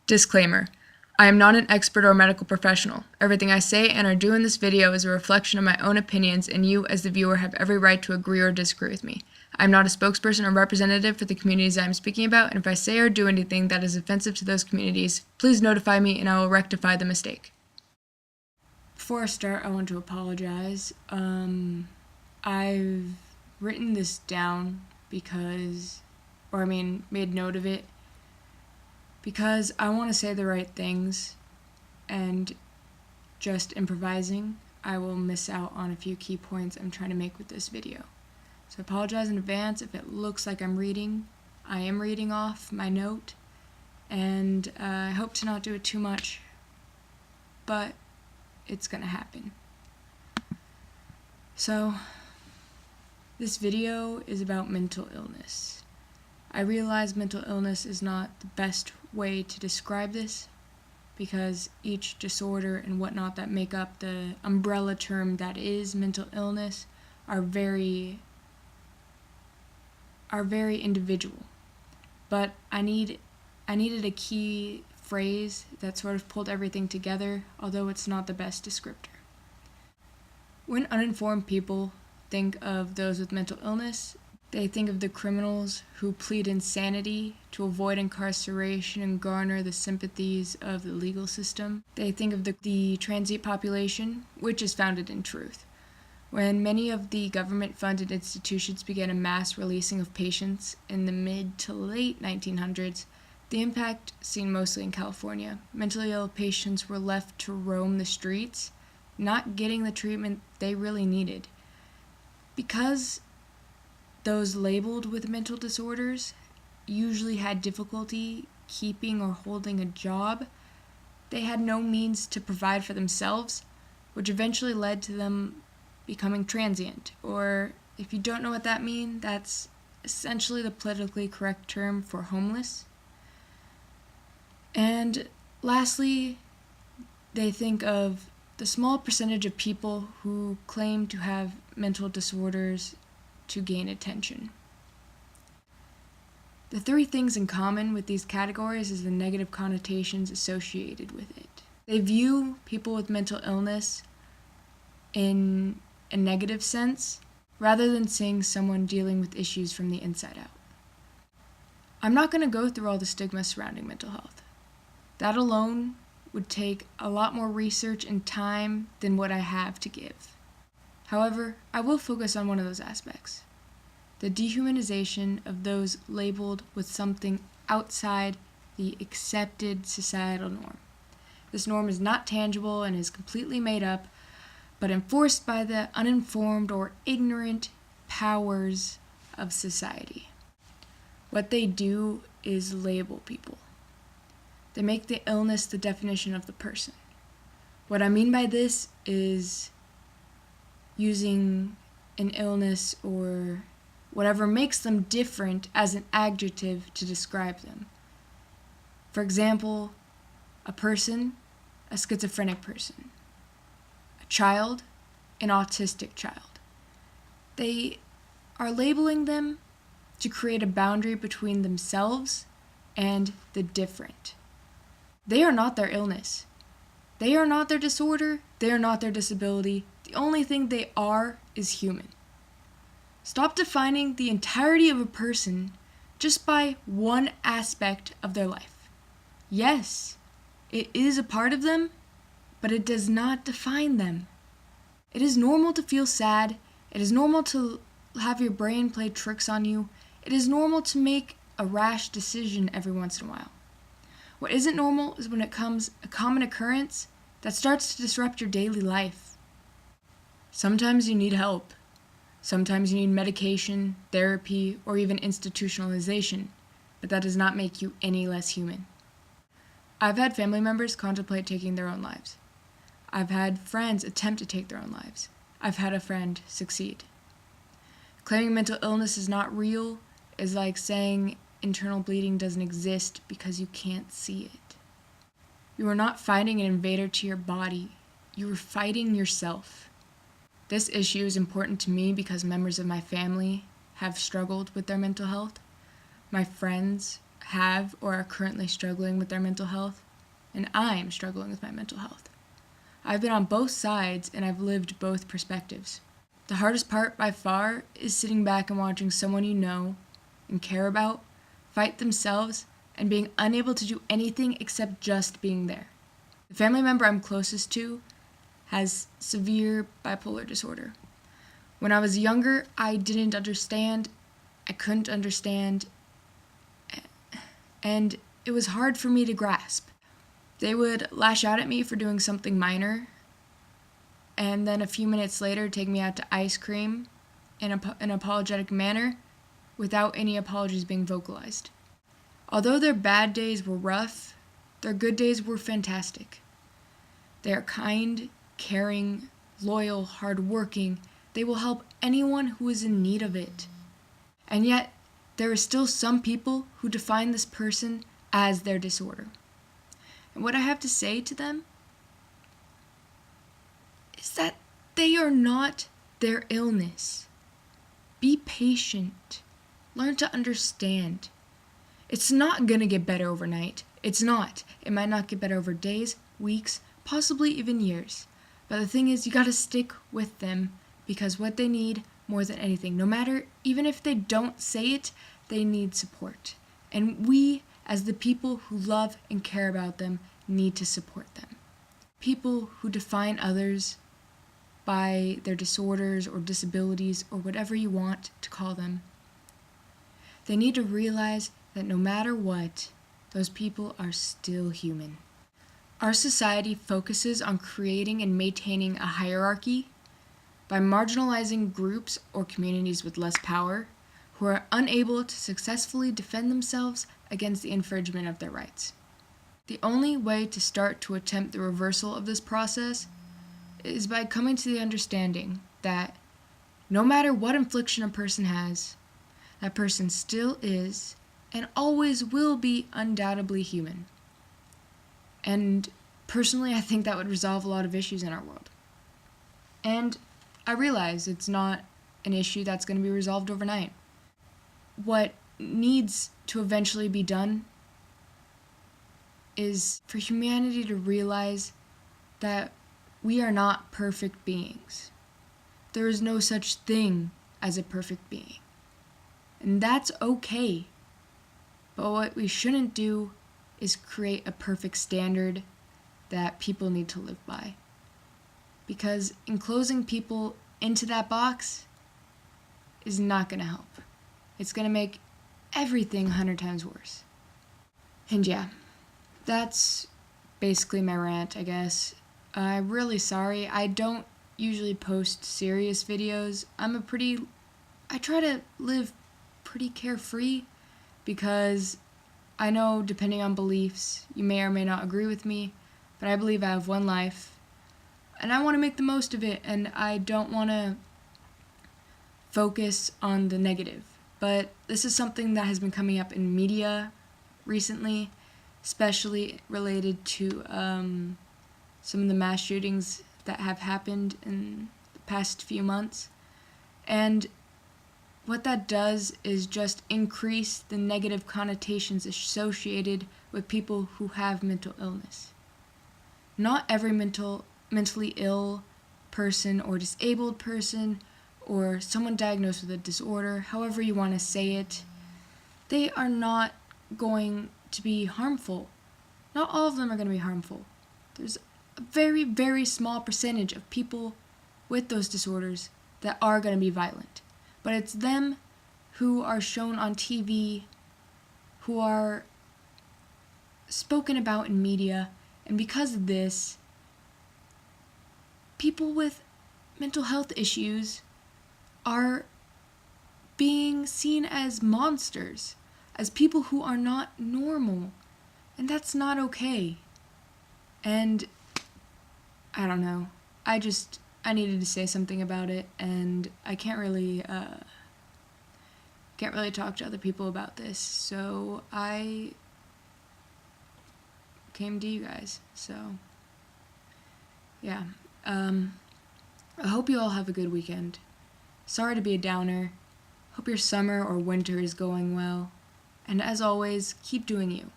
Disclaimer. I am not an expert or medical professional. Everything I say and or do in this video is a reflection of my own opinions, and you, as the viewer, have every right to agree or disagree with me. I am not a spokesperson or representative for the communities I am speaking about, and if I say or do anything that is offensive to those communities, please notify me and I will rectify the mistake. Before I start, I want to apologize. I've written this down made note of it, because I want to say the right things, and just improvising, I will miss out on a few key points I'm trying to make with this video. So I apologize in advance if it looks like I'm reading. I am reading off my note, and I hope to not do it too much, but it's gonna happen. So, this video is about mental illness. I realize mental illness is not the best way to describe this, because each disorder and whatnot that make up the umbrella term that is mental illness are very individual. But I needed a key phrase that sort of pulled everything together, although it's not the best descriptor. When uninformed people think of those with mental illness, they think of the criminals who plead insanity to avoid incarceration and garner the sympathies of the legal system. They think of the transient population, which is founded in truth. When many of the government-funded institutions began a mass releasing of patients in the mid to late 1900s, the impact seen mostly in California. Mentally ill patients were left to roam the streets, not getting the treatment they really needed. Because those labeled with mental disorders usually had difficulty keeping or holding a job, they had no means to provide for themselves, which eventually led to them becoming transient, or if you don't know what that means, that's essentially the politically correct term for homeless. And lastly, they think of the small percentage of people who claim to have mental disorders to gain attention. The three things in common with these categories is the negative connotations associated with it. They view people with mental illness in a negative sense, rather than seeing someone dealing with issues from the inside out. I'm not going to go through all the stigma surrounding mental health. That alone would take a lot more research and time than what I have to give. However, I will focus on one of those aspects: the dehumanization of those labeled with something outside the accepted societal norm. This norm is not tangible and is completely made up, but enforced by the uninformed or ignorant powers of society. What they do is label people. They make the illness the definition of the person. What I mean by this is using an illness or whatever makes them different as an adjective to describe them. For example, a person, a schizophrenic person. A child, an autistic child. They are labeling them to create a boundary between themselves and the different. They are not their illness. They are not their disorder. They are not their disability. The only thing they are is human. Stop defining the entirety of a person just by one aspect of their life. Yes, it is a part of them, but it does not define them. It is normal to feel sad. It is normal to have your brain play tricks on you. It is normal to make a rash decision every once in a while. What isn't normal is when it becomes a common occurrence that starts to disrupt your daily life. Sometimes you need help. Sometimes you need medication, therapy, or even institutionalization, but that does not make you any less human. I've had family members contemplate taking their own lives. I've had friends attempt to take their own lives. I've had a friend succeed. Claiming mental illness is not real is like saying internal bleeding doesn't exist because you can't see it. You are not fighting an invader to your body. You are fighting yourself. This issue is important to me because members of my family have struggled with their mental health. My friends have or are currently struggling with their mental health, and I am struggling with my mental health. I've been on both sides, and I've lived both perspectives. The hardest part by far is sitting back and watching someone you know and care about fight themselves and being unable to do anything except just being there. The family member I'm closest to has severe bipolar disorder. When I was younger, I didn't understand, I couldn't understand, and it was hard for me to grasp. They would lash out at me for doing something minor, and then a few minutes later take me out to ice cream in an apologetic manner without any apologies being vocalized. Although their bad days were rough, their good days were fantastic. They are kind, caring, loyal, hardworking. They will help anyone who is in need of it. And yet, there are still some people who define this person as their disorder. And what I have to say to them is that they are not their illness. Be patient. Learn to understand. It's not going to get better overnight. It's not. It might not get better over days, weeks, possibly even years. But the thing is, you got to stick with them because what they need more than anything, no matter, even if they don't say it, they need support. And we, as the people who love and care about them, need to support them. People who define others by their disorders or disabilities or whatever you want to call them, they need to realize that no matter what, those people are still human. Our society focuses on creating and maintaining a hierarchy by marginalizing groups or communities with less power who are unable to successfully defend themselves against the infringement of their rights. The only way to start to attempt the reversal of this process is by coming to the understanding that no matter what infliction a person has, that person still is and always will be undoubtedly human. And personally, I think that would resolve a lot of issues in our world. And I realize it's not an issue that's going to be resolved overnight. What needs to eventually be done is for humanity to realize that we are not perfect beings. There is no such thing as a perfect being. And that's okay. But what we shouldn't do is create a perfect standard that people need to live by. Because enclosing people into that box is not going to help. It's going to make everything 100 times worse. And yeah, that's basically my rant, I guess. I'm really sorry. I don't usually post serious videos. I try to live pretty carefree because I know, depending on beliefs, you may or may not agree with me, but I believe I have one life, and I want to make the most of it, and I don't want to focus on the negative. But this is something that has been coming up in media recently, especially related to some of the mass shootings that have happened in the past few months. And what that does is just increase the negative connotations associated with people who have mental illness. Not every mentally ill person or disabled person or someone diagnosed with a disorder, however you want to say it, they are not going to be harmful. Not all of them are going to be harmful. There's a very, very small percentage of people with those disorders that are going to be violent. But it's them who are shown on TV, who are spoken about in media, and because of this, people with mental health issues are being seen as monsters, as people who are not normal, and that's not okay. And I don't know, I needed to say something about it, and I can't really talk to other people about this, so I came to you guys. So yeah, I hope you all have a good weekend. Sorry to be a downer. Hope your summer or winter is going well, And as always, keep doing you.